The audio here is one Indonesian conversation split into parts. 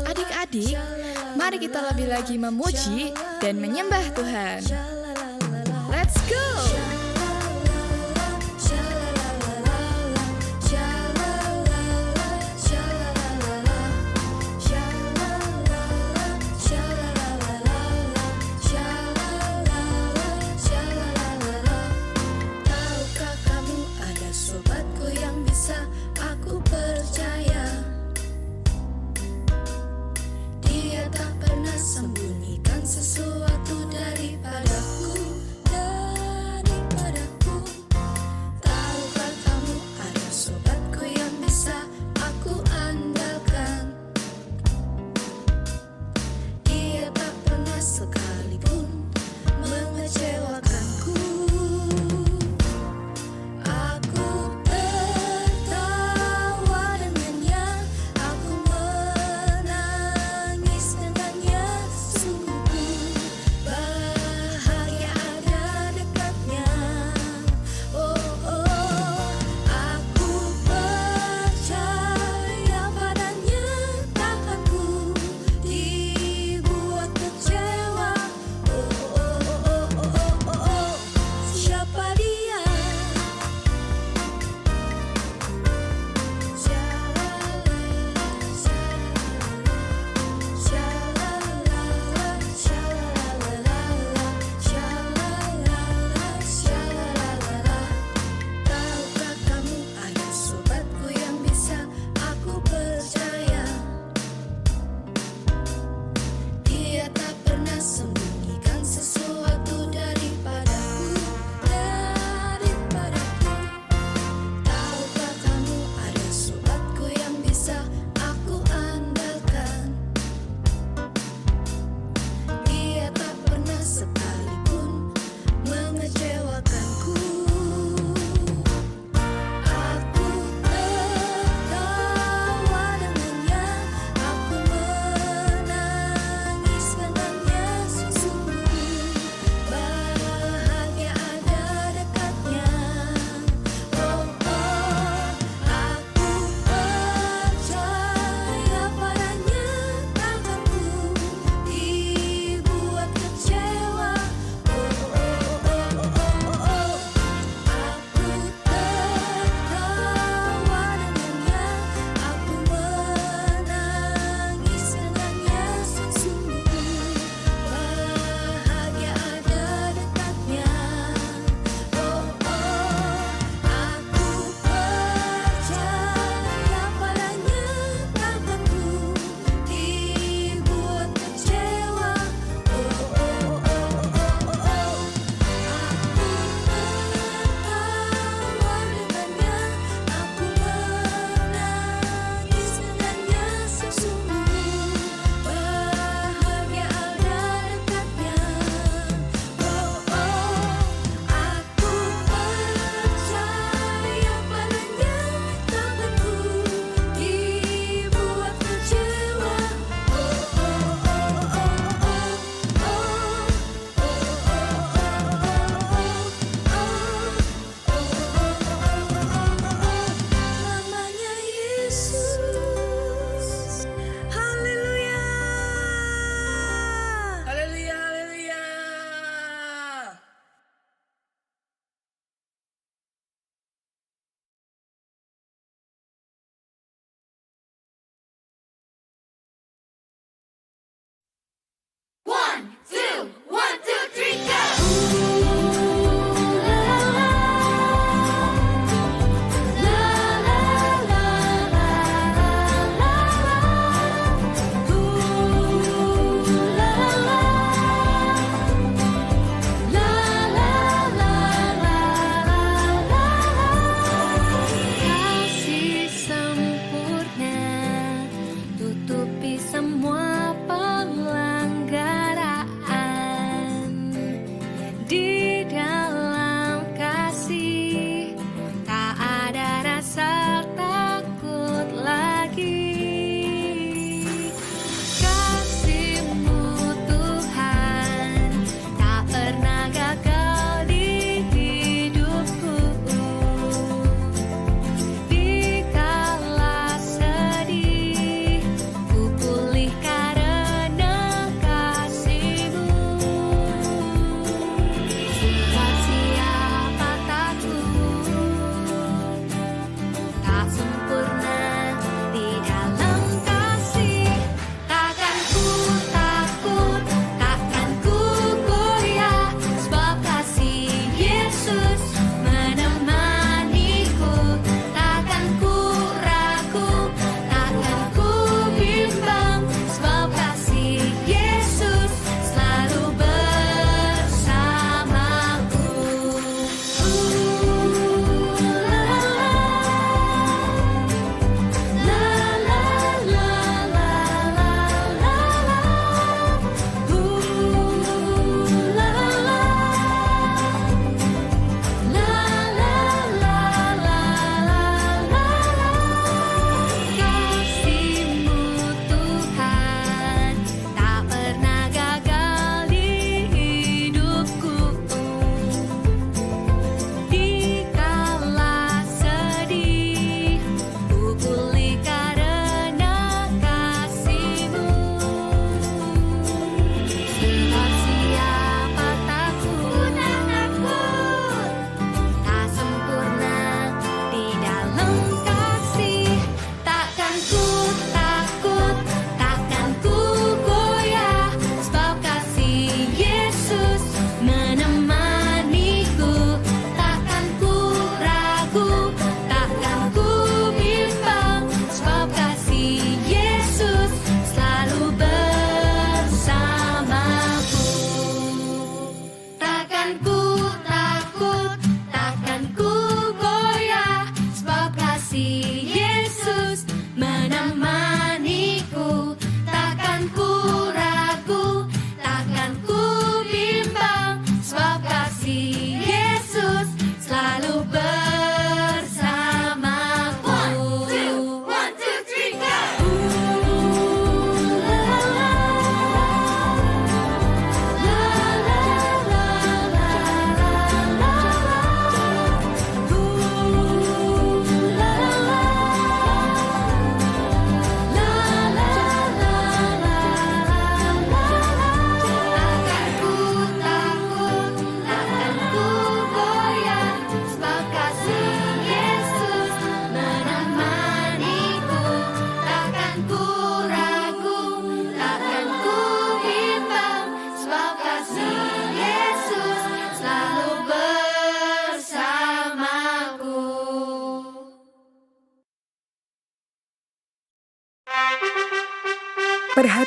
Adik-adik, mari kita lebih lagi memuji dan menyembah Tuhan. Let's go! Tahukah kamu ada sobatku yang bisa aku percaya? Dia tak pernah sembunyikan sesuatu daripada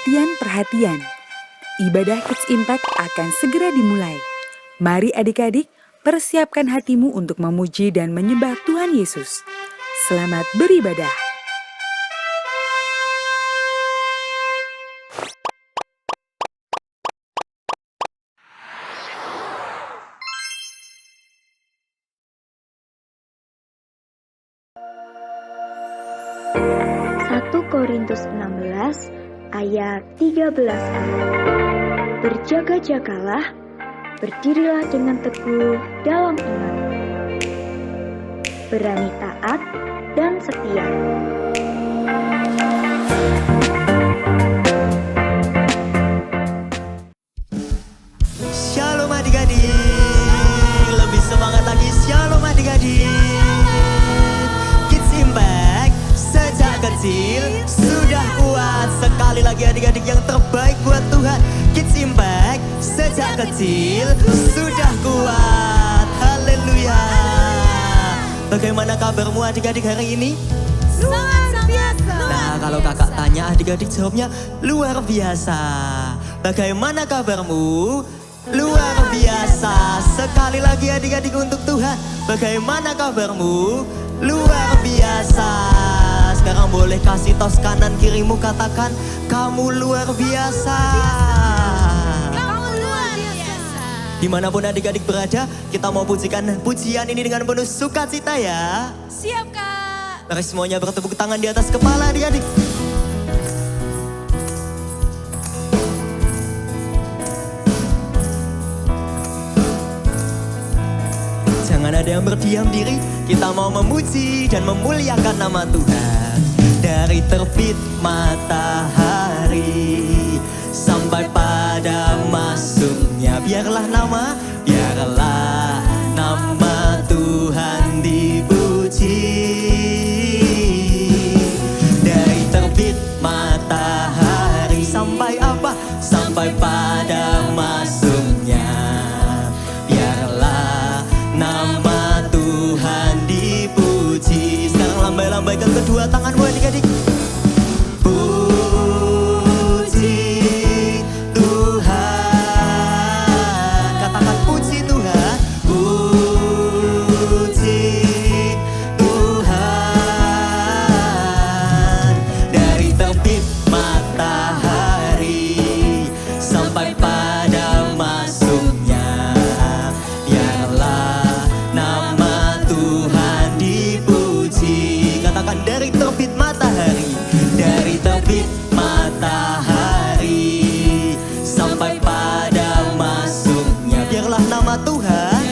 Perhatian, ibadah Kids Impact akan segera dimulai. Mari adik-adik, persiapkan hatimu untuk memuji dan menyembah Tuhan Yesus. Selamat beribadah. Korintus 16 ayat 13a. Berjaga-jagalah, berdirilah dengan teguh dalam iman, berani taat dan setia. Shalom adik-adik, lebih semangat lagi. Shalom adik-adik. Kids Impact sejak kecil sudah kuat. Sekali lagi adik-adik, yang terbaik buat Tuhan. Kids Impact sejak kecil sudah kuat. Haleluya. Bagaimana kabarmu adik-adik hari ini? Luar biasa. Nah, kalau kakak tanya, adik-adik jawabnya luar biasa. Bagaimana kabarmu? Luar biasa. Sekali lagi adik-adik untuk Tuhan. Bagaimana kabarmu? Luar biasa. Sekarang boleh kasih tos kanan kirimu, katakan kamu luar biasa. Kamu luar biasa. Dimanapun adik-adik berada, kita mau pujikan pujian ini dengan penuh sukacita ya. Siap Kak. Mari semuanya bertepuk tangan di atas kepala adik-adik. Jangan ada yang berdiam diri, kita mau memuji dan memuliakan nama Tuhan. Dari terbit matahari sampai pada masuknya, biarlah nama Tuhan dipuji. Dari terbit matahari sampai apa? Sampai pada masuknya, biarlah nama Tuhan dipuji. Sekarang lambai-lambaikan kedua tanganmu adik-adik. Puji Tuhan. Katakan puji Tuhan. Puji Tuhan. Dari terbit matahari sampai pada masuknya, biarlah nama Tuhan dipuji. Katakan dari terbit matahari, dari terbit matahari sampai pada masuknya, biarlah nama Tuhan,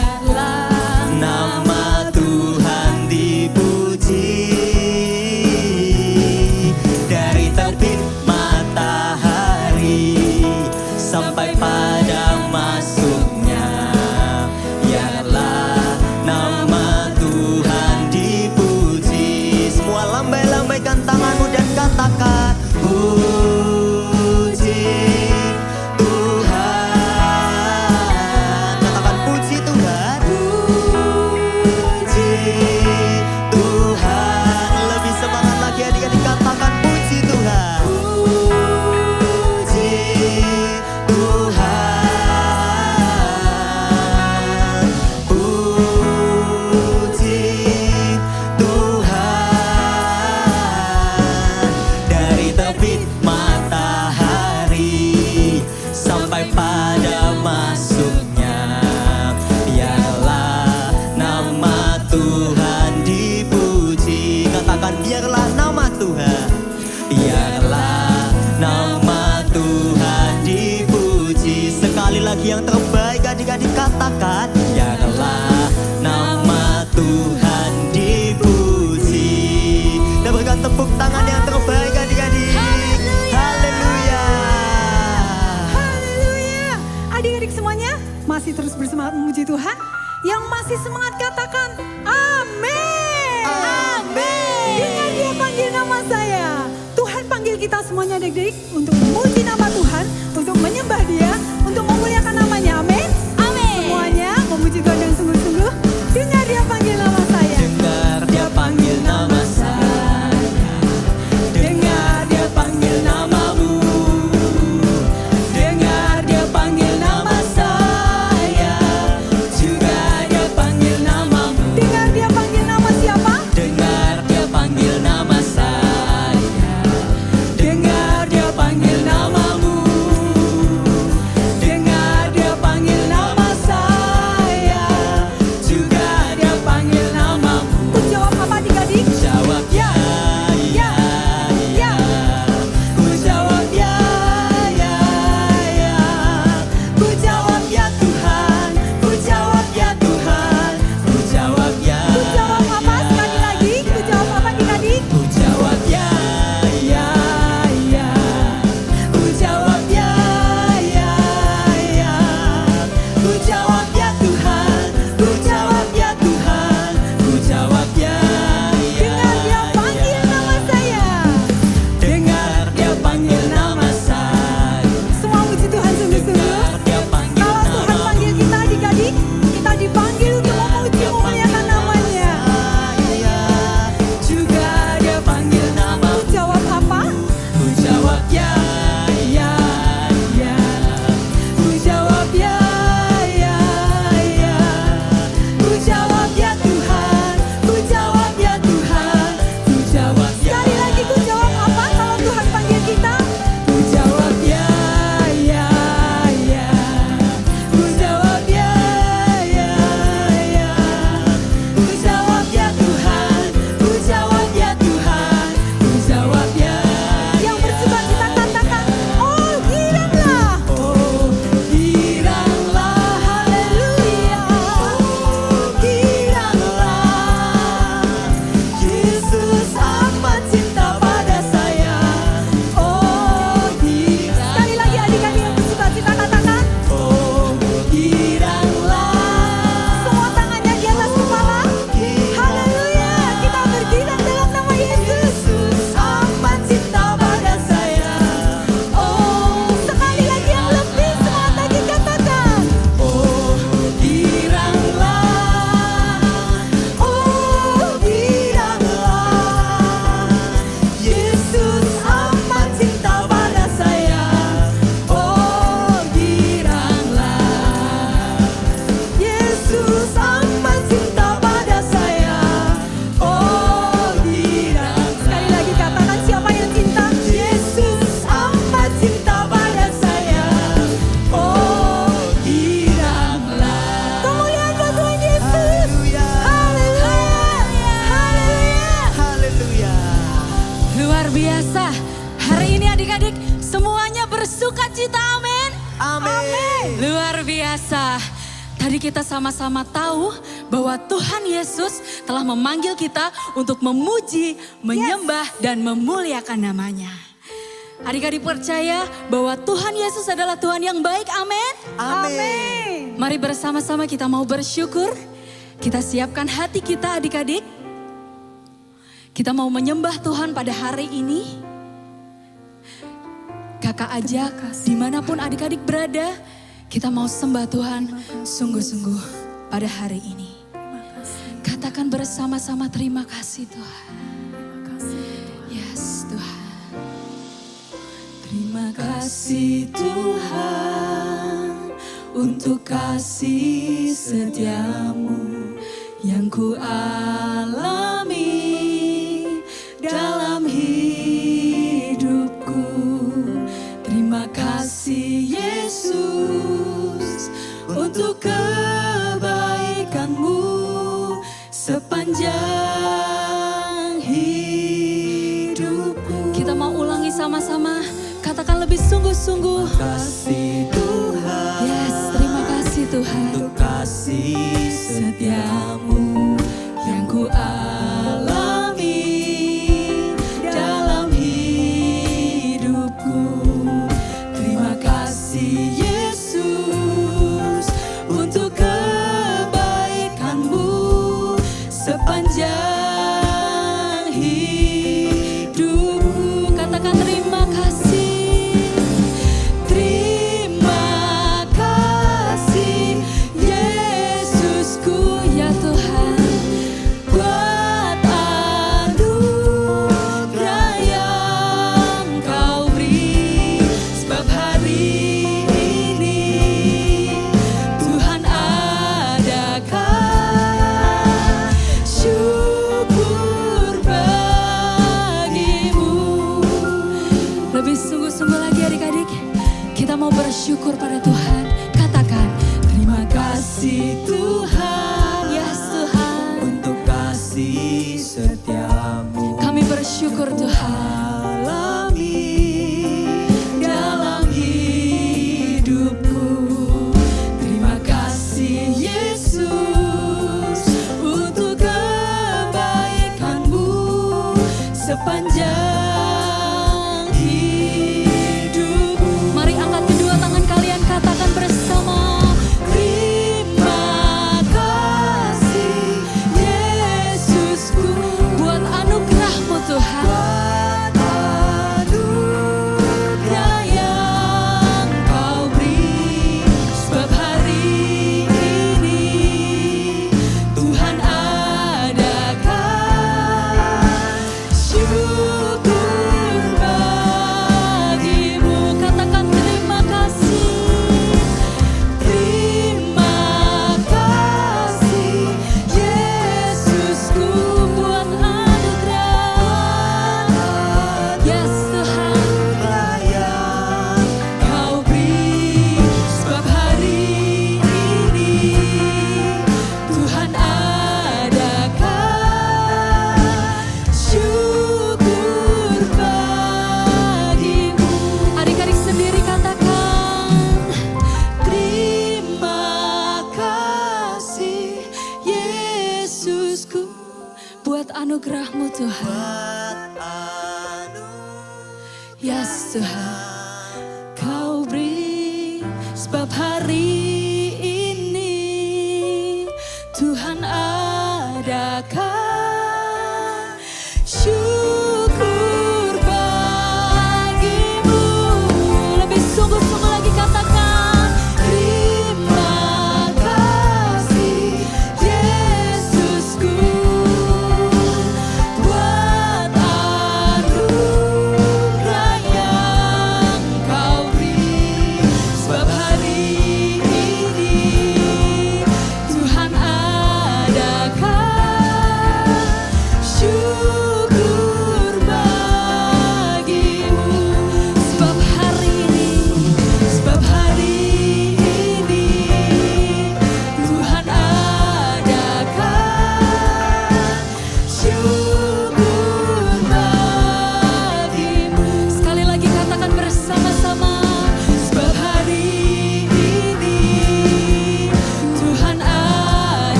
nama Tuhan dipuji. Dari terbit matahari sampai pada masuknya, biarlah nama Tuhan dipuji. Semua lambai-lambaikan tanganmu dan katakan puji Tuhan. Katakan puji Tuhan. Puji Tuhan. Lebih semangat lagi adik-adik, katakan puji Tuhan. Puji Tuhan. Puji Tuhan. Dari terbit matahari sampai pada masuknya, biarlah nama Tuhan dipuji. Katakan biarlah nama Tuhan, biarlah nama Tuhan dipuji. Sekali lagi yang terbaik adik-adik, katakan biarlah nama Tuhan dipuji. Dan berikan tepuk tangan yang terbaik adik-adik. Haleluya. Haleluya. Adik-adik semuanya masih terus bersemangat memuji Tuhan. Yang masih semangat katakan amin. Amin. Dengar dia panggil nama saya. Tuhan panggil kita semuanya adik-adik untuk memuji nama Tuhan, untuk menyembah dia, untuk memuliakan namanya. Amin. Amin. Semuanya memuji Tuhan dengan sungguh-sungguh. Dengar dia panggil nama saya. Dengar dia panggil nama saya. Dengar dia panggil namamu. sukacita, amin. Amin. Luar biasa. Tadi kita sama-sama tahu bahwa Tuhan Yesus telah memanggil kita untuk memuji, menyembah, dan memuliakan namanya. Adik-adik percaya bahwa Tuhan Yesus adalah Tuhan yang baik, amin. Amin. Mari bersama-sama kita mau bersyukur. Kita siapkan hati kita adik-adik. Kita mau menyembah Tuhan pada hari ini. Kakak ajak dimanapun adik-adik berada, kita mau sembah Tuhan sungguh-sungguh pada hari ini. Katakan bersama-sama terima kasih Tuhan. Yes Tuhan. Terima kasih Tuhan untuk kasih setiamu yang ku alami dalam hidupku. Terima kasih Yesus untuk kebaikanmu sepanjang hidupku. Kita mau ulangi sama-sama, katakan lebih sungguh-sungguh. Kasih Tuhan. Yes, terima kasih Tuhan Untuk kasih setiamu yang ku alami dalam hidupku. Terima kasih Yesus untuk kebaikanmu sepanjang hidupku. Katakan terima kasih. Terima kasih Yesusku ya Tuhan, buat anugerah yang kau beri. Sebab hari ini Tuhan adakan syukur bagimu. Lebih sungguh-sungguh lagi adik-adik, kita mau bersyukur pada Tuhan. Katakan terima kasih Tuhan. Yes Tuhan, untuk kasih setiamu kami bersyukur Tuhan dalam hidupku. Terima kasih Yesus untuk kebaikanmu sepanjang hidupku. Mari angkat kedua tangan kalian, katakan bersama. Terima kasih Yesusku buat anugerah-Mu Tuhan. Anugerah yang kau beri. Sebab hari ini Tuhan adakan syukur bagimu. Katakan terima kasih. Terima kasih Yesusku buat anugerah. Yes Tuhan yang kau beri. Sebab hari ini Tuhan adakan syukur bagimu. Adik-adik sendiri katakan terima kasih Yesusku buat anugerah-Mu Tuhan. Yes Tuhan, kau beri. Sebab hari ini Tuhan adakan syukur bagimu. Lebih sungguh-sungguh lagi katakan terima kasih Yesusku buat anugerah yang kau beri. Sebab hari ini Tuhan adakan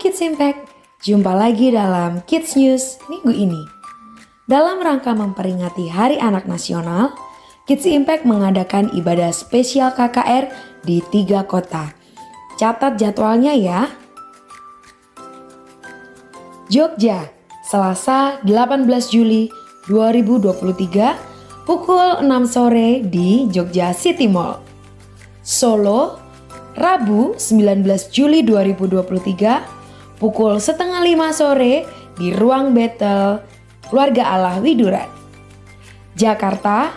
Kids Impact, jumpa lagi dalam Kids News minggu ini. Dalam rangka memperingati Hari Anak Nasional, Kids Impact mengadakan ibadah spesial KKR di 3 kota. Catat jadwalnya ya. Jogja, Selasa 18 Juli 2023, pukul 6 sore di Jogja City Mall. Solo, Rabu 19 Juli 2023, pukul setengah 5 sore di Ruang Battle Keluarga Allah Widuran. Jakarta,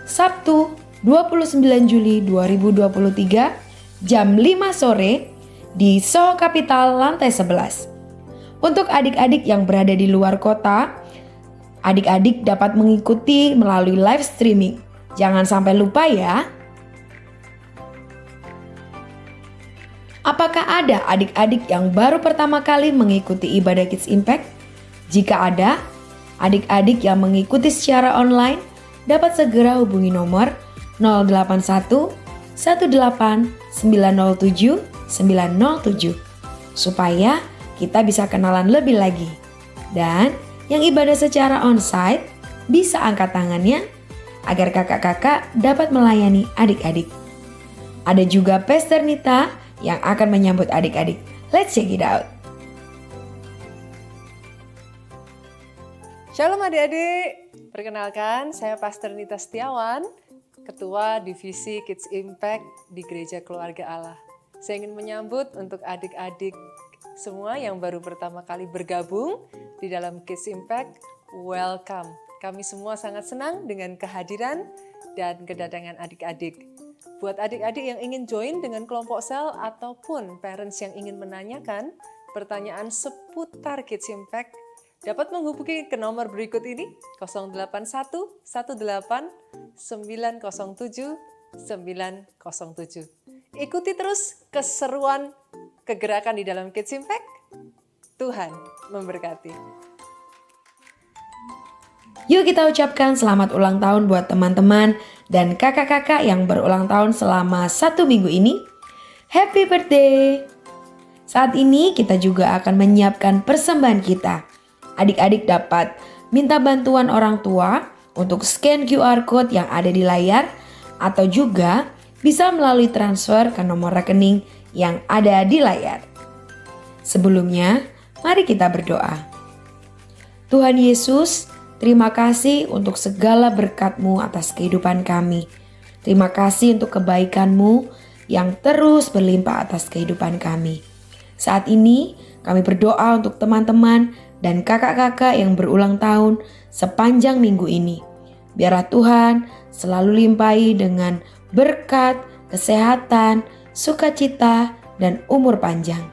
Sabtu 29 Juli 2023, jam 5 sore di Soho Capital lantai 11. Untuk adik-adik yang berada di luar kota, adik-adik dapat mengikuti melalui live streaming. Jangan sampai lupa ya. Apakah ada adik-adik yang baru pertama kali mengikuti ibadah Kids Impact? Jika ada, adik-adik yang mengikuti secara online dapat segera hubungi nomor 081 18 907 907 supaya kita bisa kenalan lebih lagi. Dan yang ibadah secara onsite bisa angkat tangannya agar kakak-kakak dapat melayani adik-adik. Ada juga Pastor Nita yang akan menyambut adik-adik. Let's check it out. Shalom adik-adik, perkenalkan saya Pastor Nita Setiawan, Ketua Divisi Kids Impact di Gereja Keluarga Allah. Saya ingin menyambut untuk adik-adik semua yang baru pertama kali bergabung di dalam Kids Impact, welcome. Kami semua sangat senang dengan kehadiran dan kedatangan adik-adik. Buat adik-adik yang ingin join dengan kelompok sel ataupun parents yang ingin menanyakan pertanyaan seputar Kids Impact, dapat menghubungi ke nomor berikut ini 081 18 907 907. Ikuti terus keseruan kegerakan di dalam Kids Impact. Tuhan memberkati. Yuk kita ucapkan selamat ulang tahun buat teman-teman dan kakak-kakak yang berulang tahun selama 1 minggu ini. Happy birthday! Saat ini kita juga akan menyiapkan persembahan kita. Adik-adik dapat minta bantuan orang tua untuk scan QR Code yang ada di layar atau juga bisa melalui transfer ke nomor rekening yang ada di layar. Sebelumnya, mari kita berdoa. Tuhan Yesus, terima kasih untuk segala berkat-Mu atas kehidupan kami. Terima kasih untuk kebaikan-Mu yang terus berlimpah atas kehidupan kami. Saat ini, kami berdoa untuk teman-teman dan kakak-kakak yang berulang tahun sepanjang minggu ini. Biarlah Tuhan selalu limpahi dengan berkat, kesehatan, sukacita, dan umur panjang.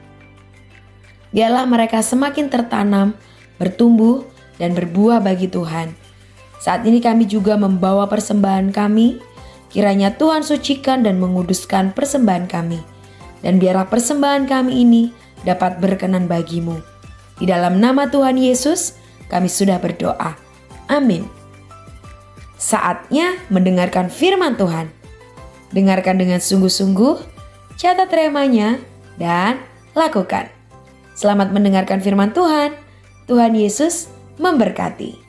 Biarlah mereka semakin tertanam, bertumbuh, dan berbuah bagi Tuhan. Saat ini kami juga membawa persembahan kami. Kiranya Tuhan sucikan dan menguduskan persembahan kami. Dan biarlah persembahan kami ini dapat berkenan bagi-Mu. Di dalam nama Tuhan Yesus, kami sudah berdoa. Amin. Saatnya mendengarkan firman Tuhan. Dengarkan dengan sungguh-sungguh, catat remanya, dan lakukan. Selamat mendengarkan firman Tuhan. Tuhan Yesus memberkati.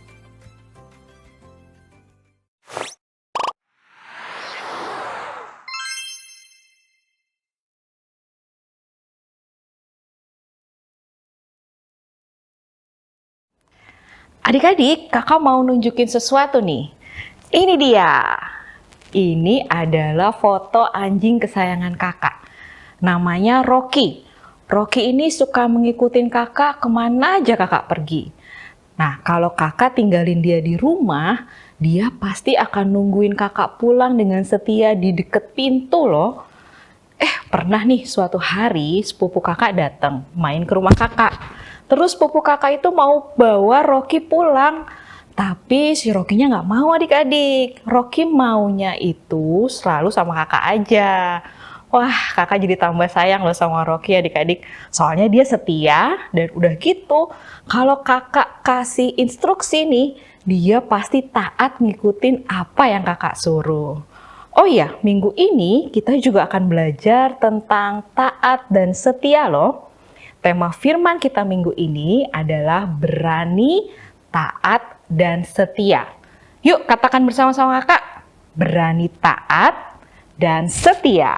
Adik-adik, kakak mau nunjukin sesuatu nih. Ini dia. Ini adalah foto anjing kesayangan kakak. Namanya Rocky. Rocky ini suka ngikutin kakak kemana aja kakak pergi. Nah, kalau kakak tinggalin dia di rumah, dia pasti akan nungguin kakak pulang dengan setia di deket pintu loh. Pernah nih suatu hari sepupu kakak datang main ke rumah kakak. Terus sepupu kakak itu mau bawa Rocky pulang. Tapi si Rocky-nya nggak mau adik-adik. Rocky maunya itu selalu sama kakak aja. Wah, kakak jadi tambah sayang loh sama Rocky adik-adik. Soalnya dia setia dan udah gitu. Kalau kakak kasih instruksi nih, dia pasti taat ngikutin apa yang kakak suruh. Oh iya, minggu ini kita juga akan belajar tentang taat dan setia loh. Tema firman kita minggu ini adalah berani, taat, dan setia. Yuk katakan bersama-sama kakak, berani, taat, dan setia.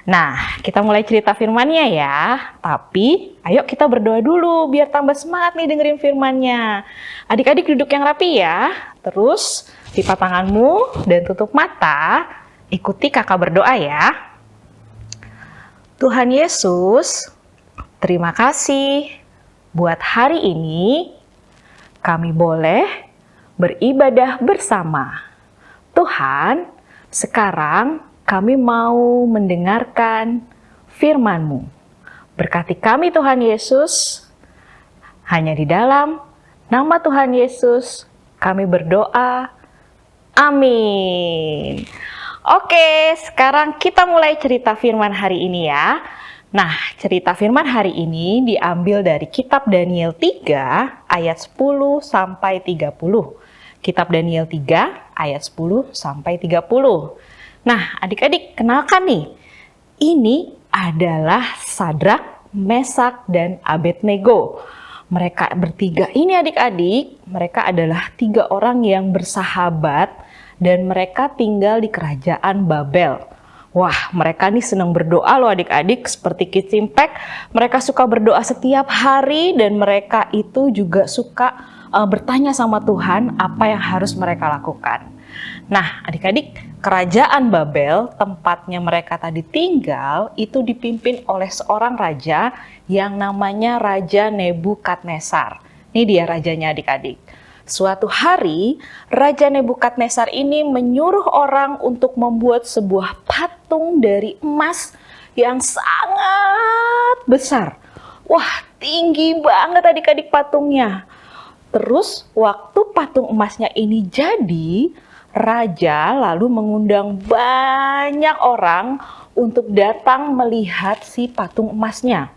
Nah, kita mulai cerita firmannya ya. Tapi ayo kita berdoa dulu biar tambah semangat nih dengerin firmannya. Adik-adik duduk yang rapi ya. Terus lipat tanganmu dan tutup mata. Ikuti kakak berdoa ya. Tuhan Yesus, terima kasih buat hari ini kami boleh beribadah bersama. Tuhan, sekarang kami mau mendengarkan firman-Mu. Berkati kami Tuhan Yesus, hanya di dalam nama Tuhan Yesus kami berdoa. Amin. Oke, sekarang kita mulai cerita firman hari ini ya. Nah, cerita firman hari ini diambil dari kitab Daniel 3 ayat 10 sampai 30. Kitab Daniel 3 ayat 10 sampai 30. Nah, adik-adik kenalkan nih. Ini adalah Sadrak, Mesak, dan Abednego. Mereka bertiga ini adik-adik, mereka adalah 3 orang yang bersahabat dan mereka tinggal di kerajaan Babel. Wah, mereka nih senang berdoa loh adik-adik, seperti Kids Impact. Mereka suka berdoa setiap hari dan mereka itu juga suka bertanya sama Tuhan apa yang harus mereka lakukan. Nah, adik-adik, kerajaan Babel, tempatnya mereka tadi tinggal, itu dipimpin oleh seorang raja yang namanya Raja Nebukadnezar. Ini dia rajanya adik-adik. Suatu hari, Raja Nebukadnezar ini menyuruh orang untuk membuat sebuah patung dari emas yang sangat besar. Wah, tinggi banget adik-adik patungnya. Terus, waktu patung emasnya ini jadi, Raja lalu mengundang banyak orang untuk datang melihat si patung emasnya.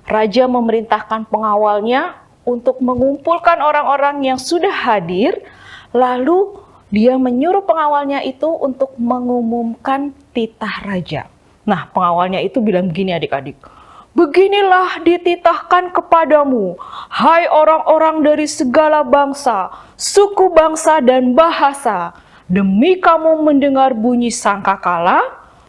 Raja memerintahkan pengawalnya untuk mengumpulkan orang-orang yang sudah hadir, lalu dia menyuruh pengawalnya itu untuk mengumumkan titah raja. Nah, pengawalnya itu bilang begini adik-adik, "Beginilah dititahkan kepadamu, hai orang-orang dari segala bangsa, suku bangsa dan bahasa, demi kamu mendengar bunyi sangkakala,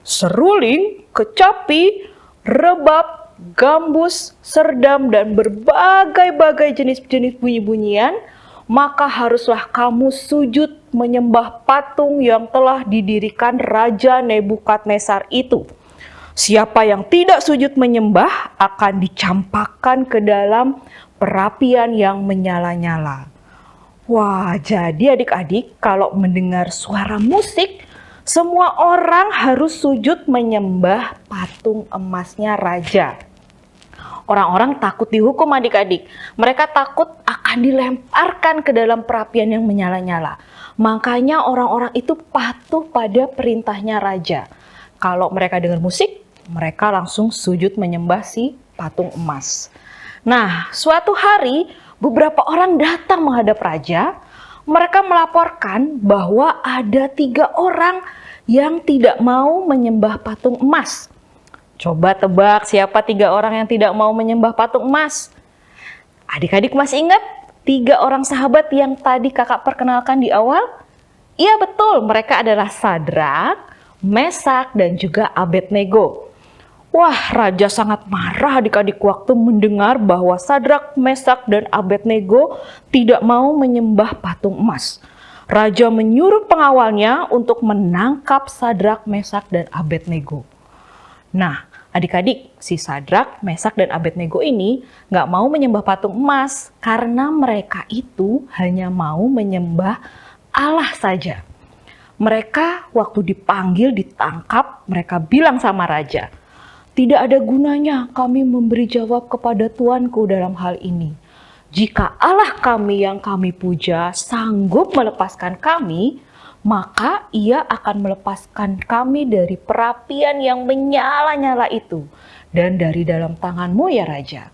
seruling, kecapi, rebab, gambus, serdam, dan berbagai-bagai jenis-jenis bunyi-bunyian, maka haruslah kamu sujud menyembah patung yang telah didirikan Raja Nebukadnezar itu. Siapa yang tidak sujud menyembah akan dicampakkan ke dalam perapian yang menyala-nyala." Wah, jadi adik-adik kalau mendengar suara musik, semua orang harus sujud menyembah patung emasnya raja. Orang-orang takut dihukum adik-adik. Mereka takut akan dilemparkan ke dalam perapian yang menyala-nyala. Makanya orang-orang itu patuh pada perintahnya raja. Kalau mereka dengar musik, mereka langsung sujud menyembah si patung emas. Nah, suatu hari beberapa orang datang menghadap raja. Mereka melaporkan bahwa ada 3 orang yang tidak mau menyembah patung emas. Coba tebak siapa 3 orang yang tidak mau menyembah patung emas? Adik-adik masih ingat 3 orang sahabat yang tadi kakak perkenalkan di awal? Iya betul, mereka adalah Sadrak, Mesak, dan juga Abednego. Wah, raja sangat marah adik-adik waktu mendengar bahwa Sadrak, Mesak, dan Abednego tidak mau menyembah patung emas. Raja menyuruh pengawalnya untuk menangkap Sadrak, Mesak, dan Abednego. Nah, adik-adik, si Sadrak, Mesak, dan Abednego ini nggak mau menyembah patung emas karena mereka itu hanya mau menyembah Allah saja. Mereka waktu dipanggil, ditangkap, mereka bilang sama raja, "Tidak ada gunanya kami memberi jawab kepada tuanku dalam hal ini. Jika Allah kami yang kami puja sanggup melepaskan kami, maka ia akan melepaskan kami dari perapian yang menyala-nyala itu dan dari dalam tanganmu ya Raja.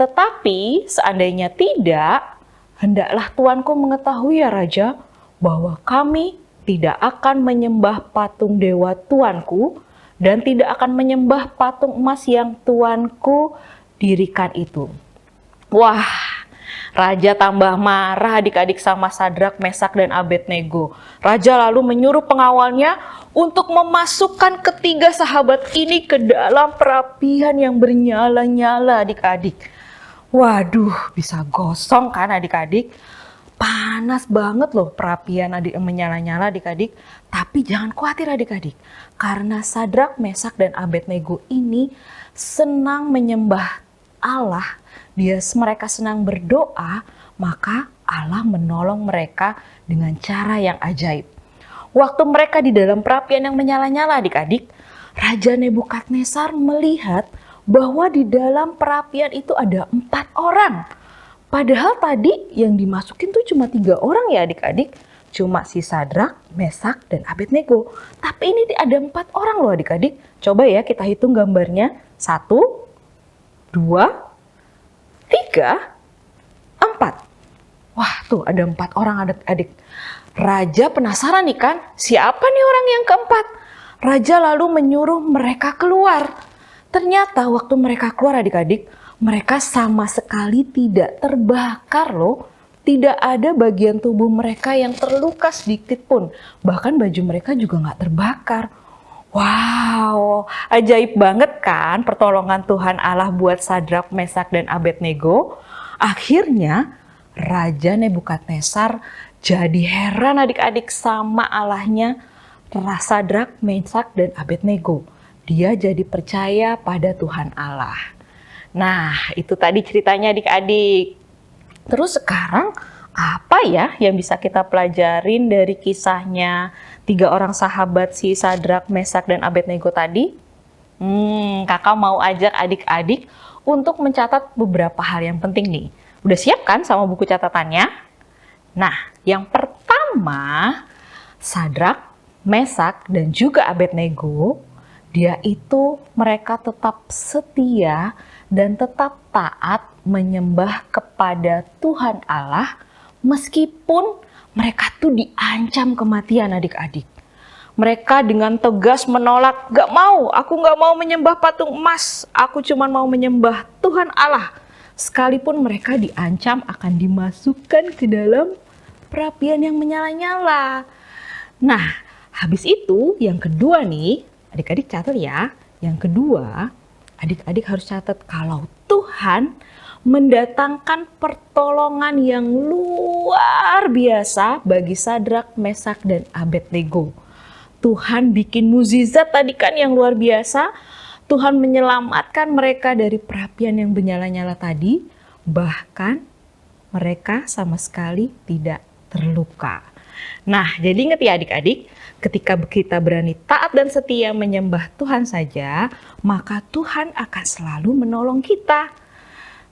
Tetapi seandainya tidak, hendaklah tuanku mengetahui ya Raja, bahwa kami tidak akan menyembah patung dewa tuanku dan tidak akan menyembah patung emas yang tuanku dirikan itu. Wah, raja tambah marah adik-adik sama Sadrak, Mesak, dan Abednego. Raja lalu menyuruh pengawalnya untuk memasukkan ketiga sahabat ini ke dalam perapian yang bernyala-nyala adik-adik. Waduh, bisa gosong kan adik-adik? Panas banget loh perapian menyala-nyala adik-adik. Tapi jangan khawatir adik-adik. Karena Sadrak, Mesak, dan Abednego ini senang menyembah Allah, mereka senang berdoa, maka Allah menolong mereka dengan cara yang ajaib. Waktu mereka di dalam perapian yang menyala-nyala adik-adik, Raja Nebukadnezar melihat bahwa di dalam perapian itu ada 4 orang. Padahal tadi yang dimasukin tuh cuma 3 orang ya adik-adik. Cuma si Sadrak, Mesak, dan Abednego. Tapi ini ada 4 orang loh adik-adik. Coba ya kita hitung gambarnya. 1, 2, 3, 4. Wah tuh ada 4 orang adik-adik. Raja penasaran nih kan, siapa nih orang yang keempat? Raja lalu menyuruh mereka keluar. Ternyata waktu mereka keluar adik-adik, mereka sama sekali tidak terbakar loh. Tidak ada bagian tubuh mereka yang terluka sedikit pun. Bahkan baju mereka juga nggak terbakar. Wow, ajaib banget kan pertolongan Tuhan Allah buat Sadrak, Mesak, dan Abednego. Akhirnya Raja Nebukadnezar jadi heran adik-adik sama Allahnya Sadrak, Mesak, dan Abednego. Dia jadi percaya pada Tuhan Allah. Nah, itu tadi ceritanya adik-adik. Terus sekarang apa ya yang bisa kita pelajarin dari kisahnya 3 orang sahabat si Sadrak, Mesak, dan Abednego tadi? Kakak mau ajak adik-adik untuk mencatat beberapa hal yang penting nih. Udah siap kan sama buku catatannya? Nah, yang pertama, Sadrak, Mesak, dan juga Abednego, mereka tetap setia dan tetap taat menyembah kepada Tuhan Allah meskipun mereka tuh diancam kematian adik-adik. Mereka dengan tegas menolak, aku gak mau menyembah patung emas, aku cuma mau menyembah Tuhan Allah. Sekalipun mereka diancam akan dimasukkan ke dalam perapian yang menyala-nyala. Nah, habis itu yang kedua nih, adik-adik catat ya. Yang kedua, adik-adik harus catat kalau Tuhan mendatangkan pertolongan yang luar biasa bagi Sadrak, Mesak, dan Abednego. Tuhan bikin mukjizat tadi kan yang luar biasa. Tuhan menyelamatkan mereka dari perapian yang menyala-nyala tadi. Bahkan mereka sama sekali tidak terluka. Nah, jadi ingat ya adik-adik, ketika kita berani taat dan setia menyembah Tuhan saja, maka Tuhan akan selalu menolong kita.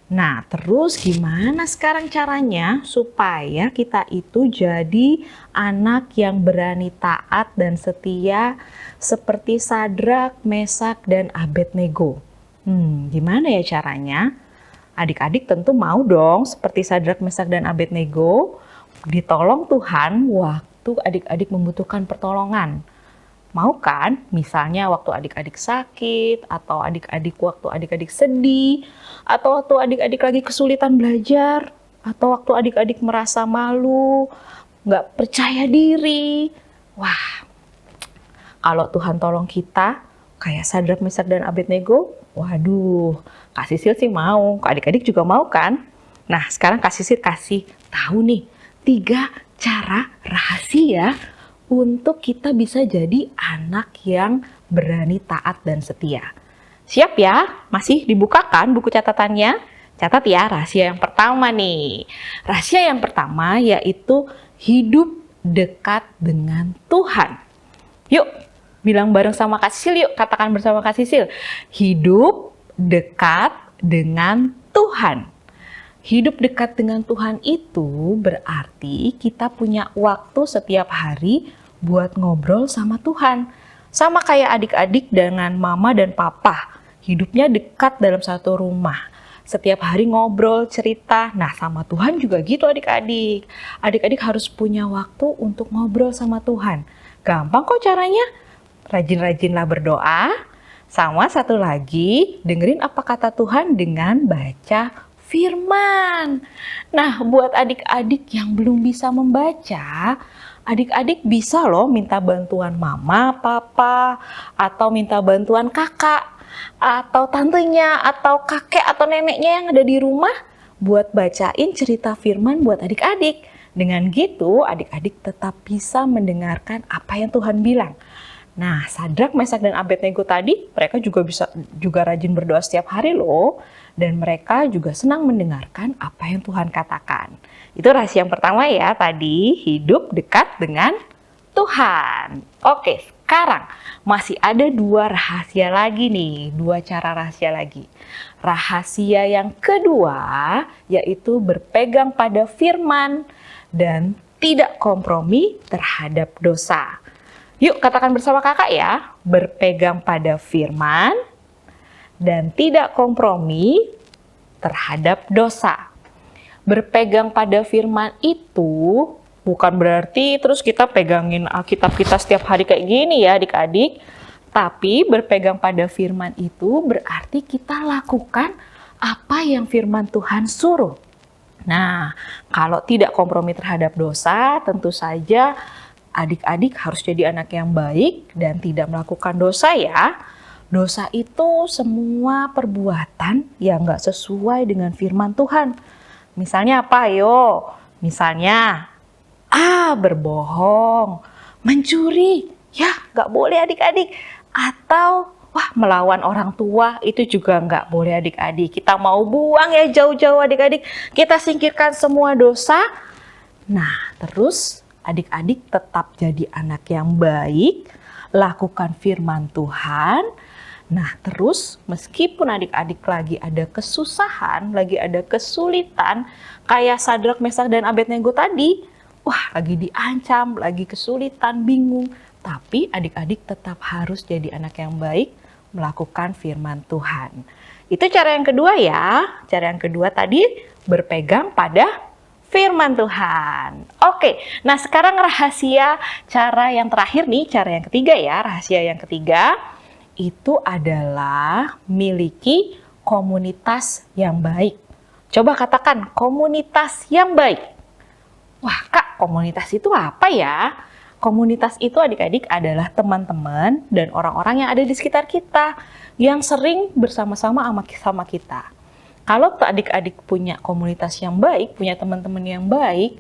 Nah, terus gimana sekarang caranya supaya kita itu jadi anak yang berani taat dan setia seperti Sadrak, Mesak, dan Abednego? Gimana ya caranya? Adik-adik tentu mau dong seperti Sadrak, Mesak, dan Abednego ditolong Tuhan waktu adik-adik membutuhkan pertolongan. Mau kan? Misalnya waktu adik-adik sakit, atau waktu adik-adik sedih, atau waktu adik-adik lagi kesulitan belajar, atau waktu adik-adik merasa malu, nggak percaya diri. Wah, kalau Tuhan tolong kita, kayak Sadrak, Mesak, dan Abednego, waduh, Kak Sisil sih mau, adik-adik juga mau kan? Nah, sekarang Kak Sisil kasih tahu nih, 3 cara rahasia untuk kita bisa jadi anak yang berani taat dan setia. Siap ya? Masih dibukakan buku catatannya? Catat ya rahasia yang pertama nih. Rahasia yang pertama yaitu hidup dekat dengan Tuhan. Yuk, bilang bareng sama Kak Sisil yuk, katakan bersama Kak Sisil. Hidup dekat dengan Tuhan. Hidup dekat dengan Tuhan itu berarti kita punya waktu setiap hari buat ngobrol sama Tuhan. Sama kayak adik-adik dengan mama dan papa. Hidupnya dekat dalam satu rumah. Setiap hari ngobrol, cerita. Nah, sama Tuhan juga gitu adik-adik. Adik-adik harus punya waktu untuk ngobrol sama Tuhan. Gampang kok caranya. Rajin-rajinlah berdoa. Sama satu lagi, dengerin apa kata Tuhan dengan baca firman. Nah, buat adik-adik yang belum bisa membaca, adik-adik bisa loh minta bantuan mama, papa, atau minta bantuan kakak, atau tantenya, atau kakek, atau neneknya yang ada di rumah buat bacain cerita firman buat adik-adik. Dengan gitu, adik-adik tetap bisa mendengarkan apa yang Tuhan bilang. Nah, Sadrak, Mesak, dan Abednego tadi, mereka juga rajin berdoa setiap hari loh. Dan mereka juga senang mendengarkan apa yang Tuhan katakan. Itu rahasia yang pertama ya tadi, hidup dekat dengan Tuhan. Oke, sekarang masih ada 2 rahasia lagi nih, 2 cara rahasia lagi. Rahasia yang kedua yaitu berpegang pada firman dan tidak kompromi terhadap dosa. Yuk katakan bersama kakak ya, berpegang pada firman dan tidak kompromi terhadap dosa. Berpegang pada firman itu bukan berarti terus kita pegangin Alkitab kita setiap hari kayak gini ya adik-adik. Tapi berpegang pada firman itu berarti kita lakukan apa yang firman Tuhan suruh. Nah, kalau tidak kompromi terhadap dosa, tentu saja adik-adik harus jadi anak yang baik dan tidak melakukan dosa ya. Dosa itu semua perbuatan yang gak sesuai dengan firman Tuhan. Misalnya apa yo? Misalnya berbohong, mencuri, ya gak boleh adik-adik. Atau melawan orang tua itu juga nggak boleh adik-adik. Kita mau buang ya jauh-jauh adik-adik. Kita singkirkan semua dosa. Nah, terus adik-adik tetap jadi anak yang baik. Lakukan firman Tuhan. Nah, terus meskipun adik-adik lagi ada kesusahan, lagi ada kesulitan. Kayak Sadrak, Mesak, dan Abednego tadi. Lagi diancam, lagi kesulitan, bingung. Tapi adik-adik tetap harus jadi anak yang baik, melakukan firman Tuhan. Itu cara yang kedua ya. Cara yang kedua tadi berpegang pada firman Tuhan. Oke, nah sekarang rahasia cara yang terakhir nih, cara yang ketiga ya. Rahasia yang ketiga itu adalah miliki komunitas yang baik. Coba katakan komunitas yang baik. Kak, komunitas itu apa ya? Komunitas itu adik-adik adalah teman-teman dan orang-orang yang ada di sekitar kita yang sering bersama-sama sama kita. Kalau adik-adik punya komunitas yang baik, punya teman-teman yang baik,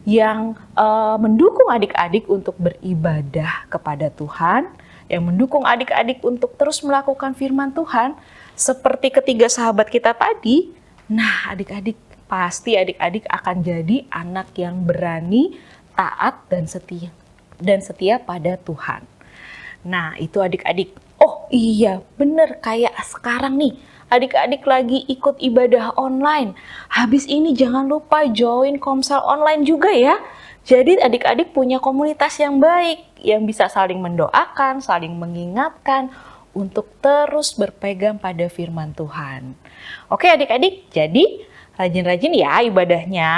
yang mendukung adik-adik untuk beribadah kepada Tuhan, yang mendukung adik-adik untuk terus melakukan firman Tuhan, seperti ketiga sahabat kita tadi, nah adik-adik pasti adik-adik akan jadi anak yang berani, taat, dan setia pada Tuhan. Nah, itu adik-adik. Oh iya, bener kayak sekarang nih. Adik-adik lagi ikut ibadah online. Habis ini jangan lupa join Komsel online juga ya. Jadi adik-adik punya komunitas yang baik, yang bisa saling mendoakan, saling mengingatkan untuk terus berpegang pada firman Tuhan. Oke adik-adik, jadi rajin-rajin ya ibadahnya.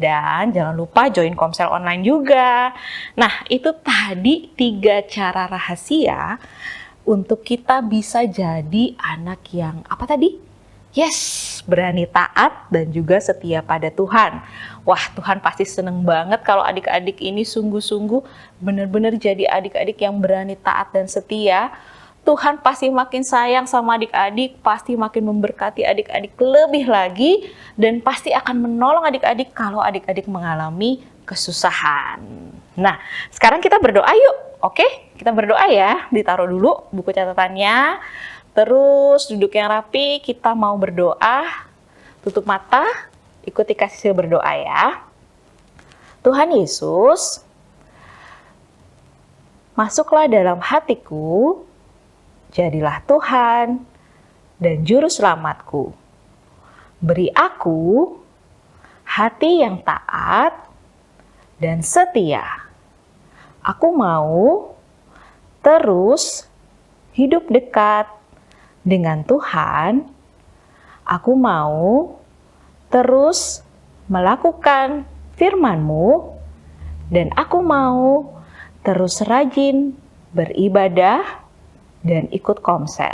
Dan jangan lupa join Komsel online juga. Nah, itu tadi 3 cara rahasia untuk kita bisa jadi anak yang apa tadi? Yes, berani taat dan juga setia pada Tuhan. Tuhan pasti seneng banget kalau adik-adik ini sungguh-sungguh benar-benar jadi adik-adik yang berani taat dan setia. Tuhan pasti makin sayang sama adik-adik, pasti makin memberkati adik-adik lebih lagi, dan pasti akan menolong adik-adik kalau adik-adik mengalami kesusahan. Nah, sekarang kita berdoa yuk, oke? Kita berdoa ya, ditaruh dulu buku catatannya, terus duduk yang rapi, kita mau berdoa, tutup mata, ikuti kasih berdoa ya. Tuhan Yesus, masuklah dalam hatiku, jadilah Tuhan dan Juru Selamatku. Beri aku hati yang taat dan setia. Aku mau terus hidup dekat dengan Tuhan. Aku mau terus melakukan firman-Mu dan aku mau terus rajin beribadah dan ikut Komsel.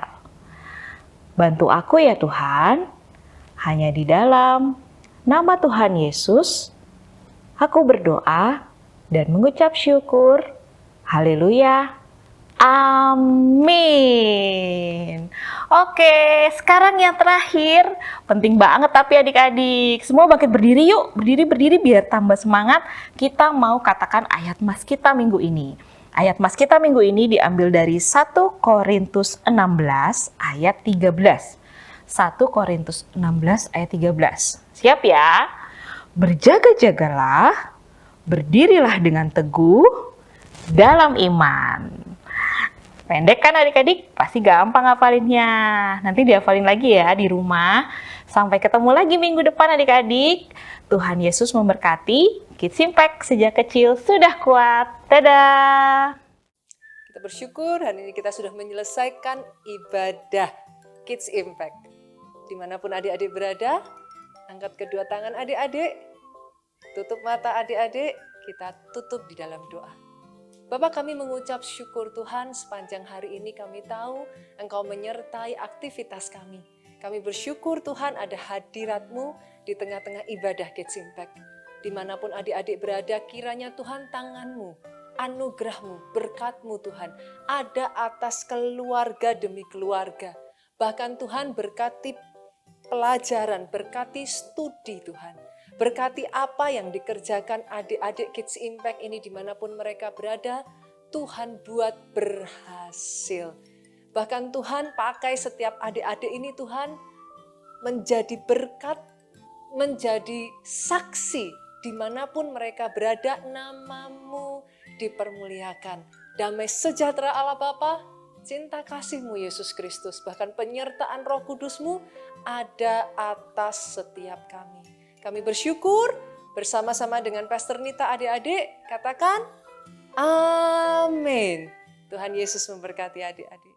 Bantu aku ya Tuhan, hanya di dalam nama Tuhan Yesus, aku berdoa dan mengucap syukur. Haleluya. Amin. Oke, sekarang yang terakhir. Penting banget tapi adik-adik. Semua bangkit berdiri yuk. Berdiri biar tambah semangat. Kita mau katakan ayat mas kita minggu ini. Ayat mas kita minggu ini diambil dari 1 Korintus 16 ayat 13. 1 Korintus 16 ayat 13. Siap ya? Berjaga-jagalah, berdirilah dengan teguh dalam iman. Pendek kan adik-adik? Pasti gampang hafalinnya. Nanti dihafalin lagi ya di rumah. Sampai ketemu lagi minggu depan adik-adik. Tuhan Yesus memberkati. Kids Impact sejak kecil sudah kuat. Dadah! Kita bersyukur hari ini kita sudah menyelesaikan ibadah Kids Impact. Dimanapun adik-adik berada, angkat kedua tangan adik-adik, tutup mata adik-adik, kita tutup di dalam doa. Bapak, kami mengucap syukur Tuhan sepanjang hari ini kami tahu Engkau menyertai aktivitas kami. Kami bersyukur Tuhan ada hadirat-Mu di tengah-tengah ibadah Kids Impact. Dimanapun adik-adik berada, kiranya Tuhan tangan-Mu, anugerah-Mu, berkat-Mu Tuhan ada atas keluarga demi keluarga. Bahkan Tuhan berkati pelajaran, berkati studi Tuhan. Berkati apa yang dikerjakan adik-adik Kids Impact ini dimanapun mereka berada, Tuhan buat berhasil. Bahkan Tuhan pakai setiap adik-adik ini Tuhan menjadi berkat, menjadi saksi dimanapun mereka berada, nama-Mu dipermuliakan. Damai sejahtera Allah Bapa, cinta kasih-Mu Yesus Kristus, bahkan penyertaan Roh Kudus-Mu ada atas setiap kami. Kami bersyukur bersama-sama dengan Pastor Nita adik-adik, katakan amin. Tuhan Yesus memberkati adik-adik.